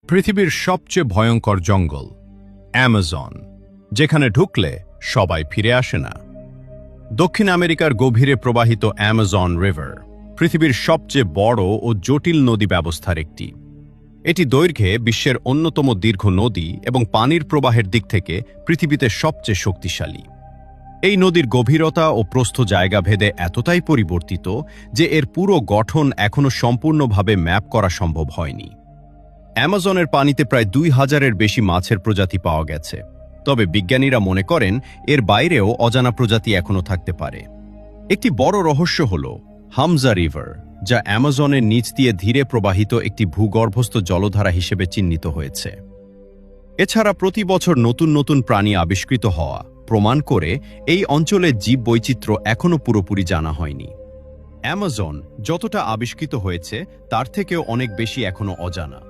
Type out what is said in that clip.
পৃথিবীর সবচেয়ে ভয়ঙ্কর জঙ্গল অ্যামাজন, যেখানে ঢুকলে সবাই ফিরে আসে না। দক্ষিণ আমেরিকার গভীরে প্রবাহিত অ্যামাজন রিভার পৃথিবীর সবচেয়ে বড় ও জটিল নদী ব্যবস্থার একটি। এটি দৈর্ঘ্যে বিশ্বের অন্যতম দীর্ঘ নদী এবং পানির প্রবাহের দিক থেকে পৃথিবীতে সবচেয়ে শক্তিশালী। এই নদীর গভীরতা ও প্রস্থ জায়গা ভেদে এতটাই পরিবর্তিত যে এর পুরো গঠন এখনও সম্পূর্ণভাবে ম্যাপ করা সম্ভব হয়নি। অ্যামাজনের পানিতে প্রায় ২,০০০-এর বেশি মাছের প্রজাতি পাওয়া গেছে, তবে বিজ্ঞানীরা মনে করেন এর বাইরেও অজানা প্রজাতি এখনও থাকতে পারে। একটি বড় রহস্য হল হামজা রিভার, যা অ্যামাজনের নিচ দিয়ে ধীরে প্রবাহিত একটি ভূগর্ভস্থ জলধারা হিসেবে চিহ্নিত হয়েছে। এছাড়া প্রতি বছর নতুন নতুন প্রাণী আবিষ্কৃত হওয়া প্রমাণ করে এই অঞ্চলের জীববৈচিত্র্য এখনও পুরোপুরি জানা হয়নি। অ্যামাজন যতটা আবিষ্কৃত হয়েছে তার থেকেও অনেক বেশি এখনও অজানা।